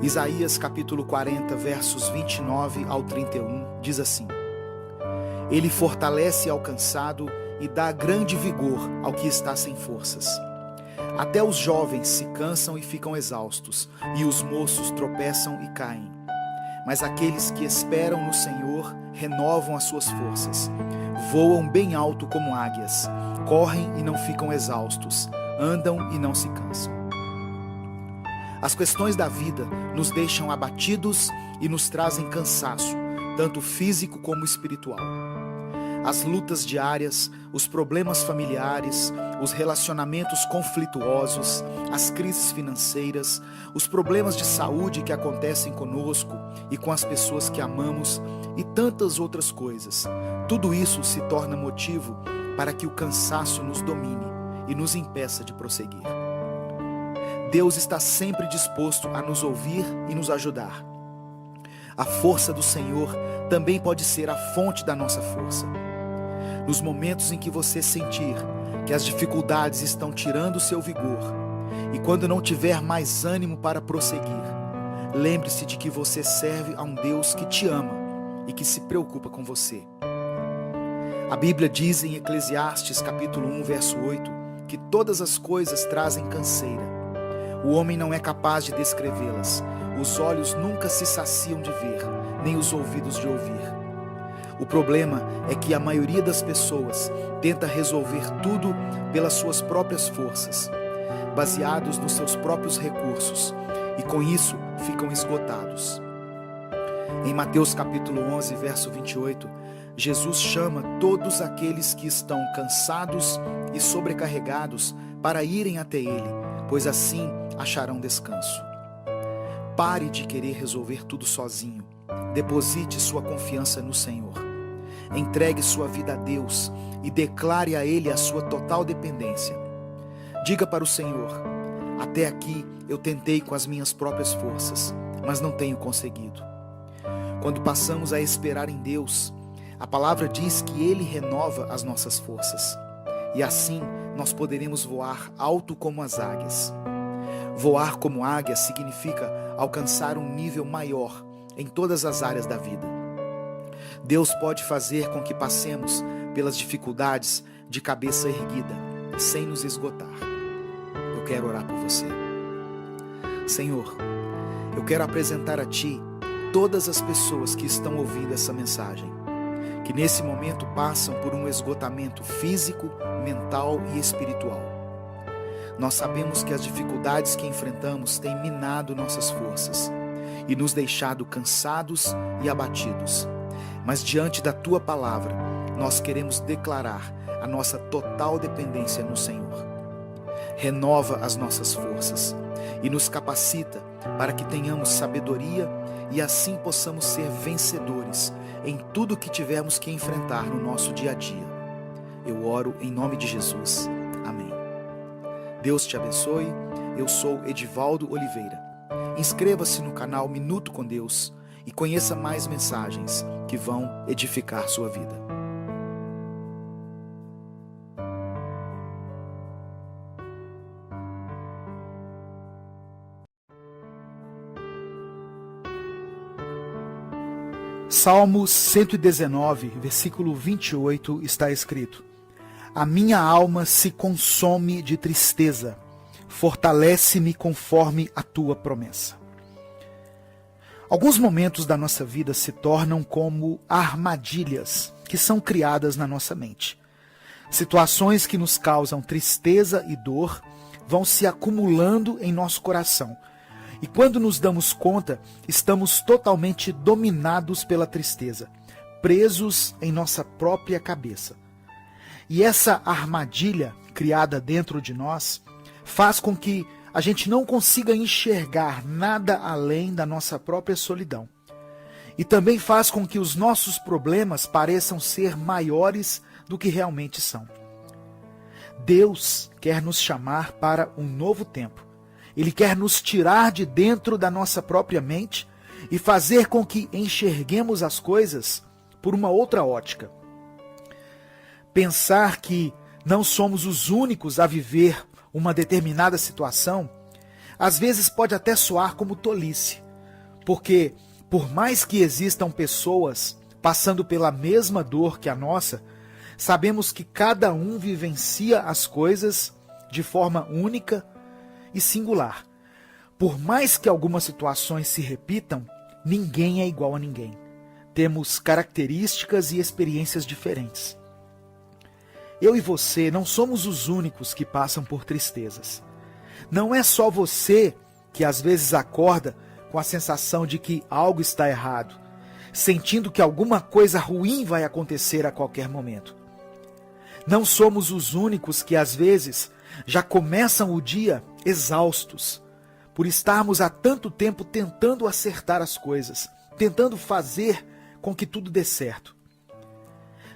Isaías capítulo 40, versos 29 ao 31, diz assim: Ele fortalece ao cansado e dá grande vigor ao que está sem forças. Até os jovens se cansam e ficam exaustos, e os moços tropeçam e caem. Mas aqueles que esperam no Senhor renovam as suas forças. Voam bem alto como águias, correm e não ficam exaustos, andam e não se cansam. As questões da vida nos deixam abatidos e nos trazem cansaço, tanto físico como espiritual. As lutas diárias, os problemas familiares, os relacionamentos conflituosos, as crises financeiras, os problemas de saúde que acontecem conosco e com as pessoas que amamos e tantas outras coisas. Tudo isso se torna motivo para que o cansaço nos domine e nos impeça de prosseguir. Deus está sempre disposto a nos ouvir e nos ajudar. A força do Senhor também pode ser a fonte da nossa força. Nos momentos em que você sentir que as dificuldades estão tirando o seu vigor e quando não tiver mais ânimo para prosseguir, lembre-se de que você serve a um Deus que te ama e que se preocupa com você. A Bíblia diz em Eclesiastes capítulo 1, verso 8, que todas as coisas trazem canseira. O homem não é capaz de descrevê-las. Os olhos nunca se saciam de ver, nem os ouvidos de ouvir. O problema é que a maioria das pessoas tenta resolver tudo pelas suas próprias forças, baseados nos seus próprios recursos, e com isso ficam esgotados. Em Mateus capítulo 11, verso 28, Jesus chama todos aqueles que estão cansados e sobrecarregados para irem até Ele, pois assim acharão descanso. Pare de querer resolver tudo sozinho. Deposite sua confiança no Senhor. Entregue sua vida a Deus e declare a Ele a sua total dependência. Diga para o Senhor: até aqui eu tentei com as minhas próprias forças, mas não tenho conseguido. Quando passamos a esperar em Deus, a palavra diz que Ele renova as nossas forças. E assim nós poderemos voar alto como as águias. Voar como águia significa alcançar um nível maior em todas as áreas da vida. Deus pode fazer com que passemos pelas dificuldades de cabeça erguida, sem nos esgotar. Eu quero orar por você. Senhor, eu quero apresentar a Ti todas as pessoas que estão ouvindo essa mensagem, que nesse momento passam por um esgotamento físico, mental e espiritual. Nós sabemos que as dificuldades que enfrentamos têm minado nossas forças e nos deixado cansados e abatidos. Mas diante da Tua palavra, nós queremos declarar a nossa total dependência no Senhor. Renova as nossas forças e nos capacita para que tenhamos sabedoria e assim possamos ser vencedores em tudo que tivermos que enfrentar no nosso dia a dia. Eu oro em nome de Jesus. Amém. Deus te abençoe. Eu sou Edivaldo Oliveira. Inscreva-se no canal Minuto com Deus e conheça mais mensagens que vão edificar sua vida. Salmo 119, versículo 28 está escrito: A minha alma se consome de tristeza, fortalece-me conforme a tua promessa. Alguns momentos da nossa vida se tornam como armadilhas que são criadas na nossa mente. Situações que nos causam tristeza e dor vão se acumulando em nosso coração. E quando nos damos conta, estamos totalmente dominados pela tristeza, presos em nossa própria cabeça. E essa armadilha criada dentro de nós faz com que a gente não consiga enxergar nada além da nossa própria solidão. E também faz com que os nossos problemas pareçam ser maiores do que realmente são. Deus quer nos chamar para um novo tempo. Ele quer nos tirar de dentro da nossa própria mente e fazer com que enxerguemos as coisas por uma outra ótica. Pensar que não somos os únicos a viver uma determinada situação, às vezes pode até soar como tolice, Porque, por mais que existam pessoas passando pela mesma dor que a nossa, sabemos que cada um vivencia as coisas de forma única e singular. Por mais que algumas situações se repitam, ninguém é igual a ninguém. Temos características e experiências diferentes. Eu e você não somos os únicos que passam por tristezas. Não é só você que às vezes acorda com a sensação de que algo está errado, sentindo que alguma coisa ruim vai acontecer a qualquer momento. Não somos os únicos que às vezes já começam o dia exaustos, por estarmos há tanto tempo tentando acertar as coisas, tentando fazer com que tudo dê certo.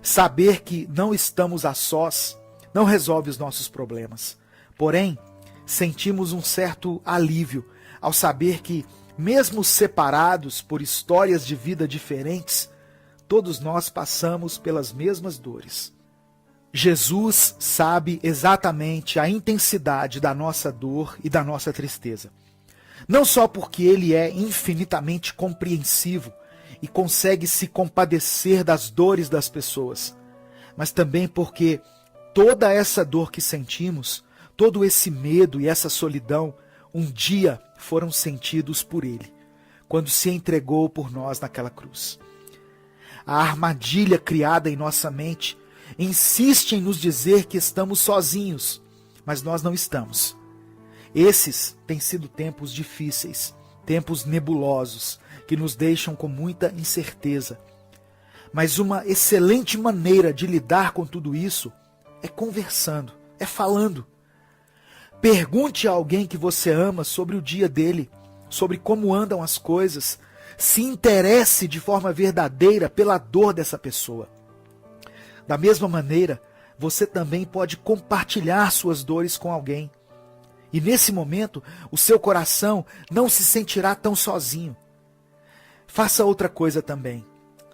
Saber que não estamos a sós não resolve os nossos problemas. Porém, sentimos um certo alívio ao saber que, mesmo separados por histórias de vida diferentes, todos nós passamos pelas mesmas dores. Jesus sabe exatamente a intensidade da nossa dor e da nossa tristeza. Não só porque ele é infinitamente compreensivo e consegue se compadecer das dores das pessoas, mas também porque toda essa dor que sentimos, todo esse medo e essa solidão, um dia foram sentidos por ele, quando se entregou por nós naquela cruz. A armadilha criada em nossa mente insiste em nos dizer que estamos sozinhos, mas nós não estamos. Esses têm sido tempos difíceis, tempos nebulosos, que nos deixam com muita incerteza. Mas uma excelente maneira de lidar com tudo isso é conversando, é falando. Pergunte a alguém que você ama sobre o dia dele, sobre como andam as coisas. Se interesse de forma verdadeira pela dor dessa pessoa. Da mesma maneira, você também pode compartilhar suas dores com alguém. E nesse momento, o seu coração não se sentirá tão sozinho. Faça outra coisa também.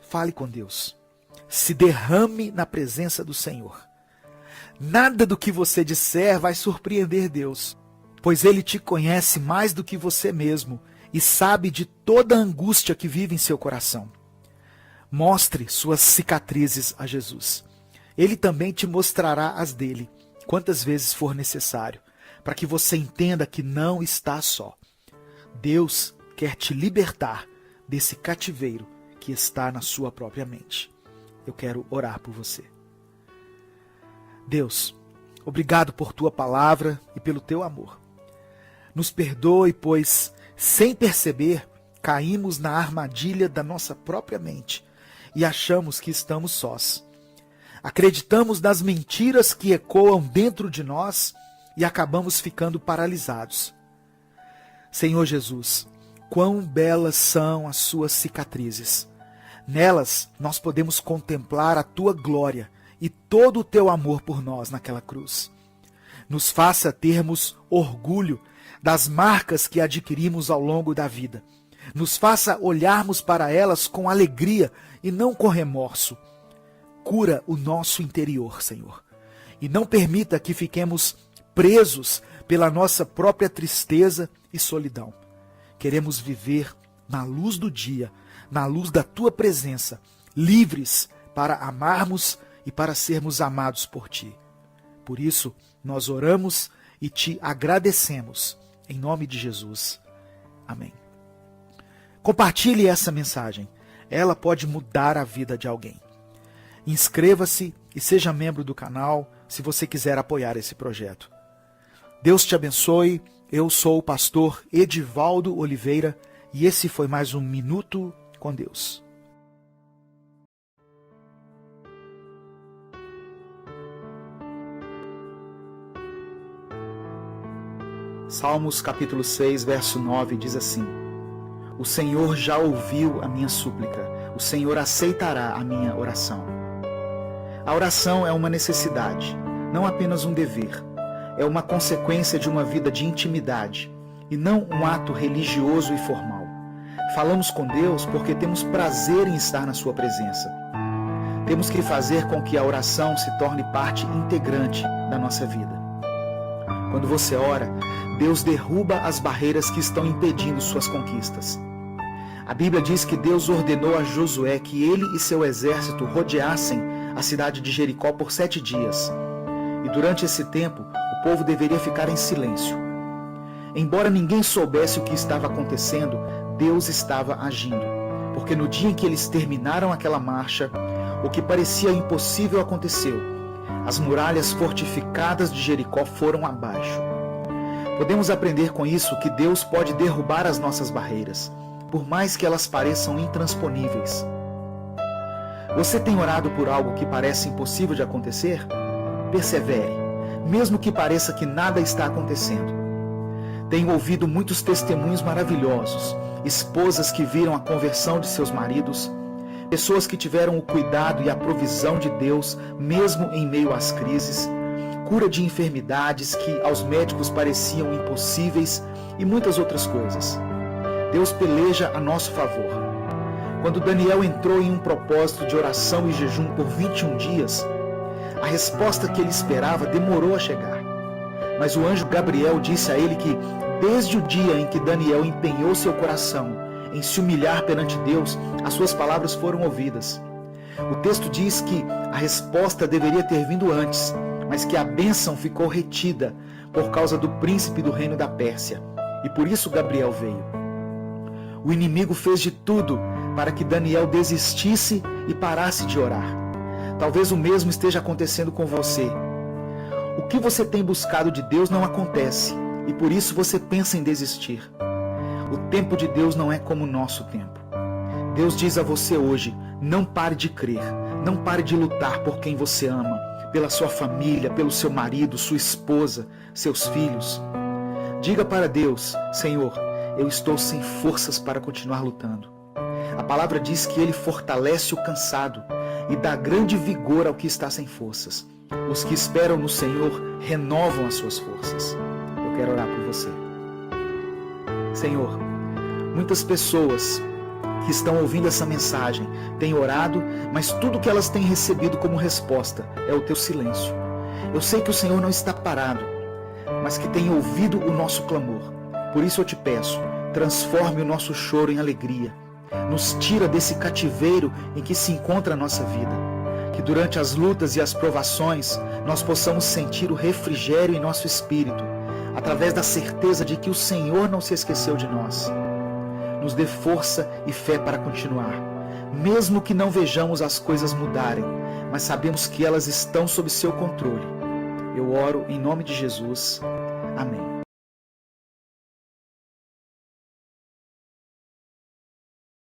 Fale com Deus. Se derrame na presença do Senhor. Nada do que você disser vai surpreender Deus, pois Ele te conhece mais do que você mesmo e sabe de toda a angústia que vive em seu coração. Mostre suas cicatrizes a Jesus. Ele também te mostrará as dele, quantas vezes for necessário, para que você entenda que não está só. Deus quer te libertar desse cativeiro que está na sua própria mente. Eu quero orar por você. Deus, obrigado por tua palavra e pelo teu amor. Nos perdoe, pois, sem perceber, caímos na armadilha da nossa própria mente e achamos que estamos sós. Acreditamos nas mentiras que ecoam dentro de nós e acabamos ficando paralisados. Senhor Jesus, quão belas são as suas cicatrizes. Nelas nós podemos contemplar a tua glória e todo o teu amor por nós naquela cruz. Nos faça termos orgulho das marcas que adquirimos ao longo da vida. Nos faça olharmos para elas com alegria e não com remorso. Cura o nosso interior, Senhor, e não permita que fiquemos presos pela nossa própria tristeza e solidão. Queremos viver na luz do dia, na luz da tua presença, livres para amarmos e para sermos amados por ti. Por isso, nós oramos e te agradecemos, em nome de Jesus. Amém. Compartilhe essa mensagem. Ela pode mudar a vida de alguém. Inscreva-se e seja membro do canal se você quiser apoiar esse projeto. Deus te abençoe. Eu sou o pastor Edivaldo Oliveira e esse foi mais um Minuto com Deus. Salmos capítulo 6, verso 9 diz assim: O Senhor já ouviu a minha súplica, o Senhor aceitará a minha oração. A oração é uma necessidade, não apenas um dever. É uma consequência de uma vida de intimidade e não um ato religioso e formal. Falamos com Deus porque temos prazer em estar na sua presença. Temos que fazer com que a oração se torne parte integrante da nossa vida. Quando você ora, Deus derruba as barreiras que estão impedindo suas conquistas. A Bíblia diz que Deus ordenou a Josué que ele e seu exército rodeassem a cidade de Jericó por 7 dias. E durante esse tempo, o povo deveria ficar em silêncio. Embora ninguém soubesse o que estava acontecendo, Deus estava agindo, porque no dia em que eles terminaram aquela marcha, o que parecia impossível aconteceu. As muralhas fortificadas de Jericó foram abaixo. Podemos aprender com isso que Deus pode derrubar as nossas barreiras, por mais que elas pareçam intransponíveis. Você tem orado por algo que parece impossível de acontecer? Persevere, mesmo que pareça que nada está acontecendo. Tenho ouvido muitos testemunhos maravilhosos, esposas que viram a conversão de seus maridos, pessoas que tiveram o cuidado e a provisão de Deus, mesmo em meio às crises, cura de enfermidades que aos médicos pareciam impossíveis e muitas outras coisas. Deus peleja a nosso favor. Quando Daniel entrou em um propósito de oração e jejum por 21 dias, a resposta que ele esperava demorou a chegar. Mas o anjo Gabriel disse a ele que, desde o dia em que Daniel empenhou seu coração em se humilhar perante Deus, as suas palavras foram ouvidas. O texto diz que a resposta deveria ter vindo antes, mas que a bênção ficou retida por causa do príncipe do reino da Pérsia. E por isso Gabriel veio. O inimigo fez de tudo para que Daniel desistisse e parasse de orar. Talvez o mesmo esteja acontecendo com você. O que você tem buscado de Deus não acontece, e por isso você pensa em desistir. O tempo de Deus não é como o nosso tempo. Deus diz a você hoje: não pare de crer, não pare de lutar por quem você ama, pela sua família, pelo seu marido, sua esposa, seus filhos. Diga para Deus: Senhor, eu estou sem forças para continuar lutando. A palavra diz que Ele fortalece o cansado e dá grande vigor ao que está sem forças. Os que esperam no Senhor renovam as suas forças. Eu quero orar por você. Senhor, muitas pessoas que estão ouvindo essa mensagem têm orado, mas tudo que elas têm recebido como resposta é o teu silêncio. Eu sei que o Senhor não está parado, mas que tem ouvido o nosso clamor. Por isso eu te peço, transforme o nosso choro em alegria. Nos tira desse cativeiro em que se encontra a nossa vida. Que durante as lutas e as provações nós possamos sentir o refrigério em nosso espírito, através da certeza de que o Senhor não se esqueceu de nós. Nos dê força e fé para continuar, mesmo que não vejamos as coisas mudarem, mas sabemos que elas estão sob seu controle. Eu oro em nome de Jesus. Amém.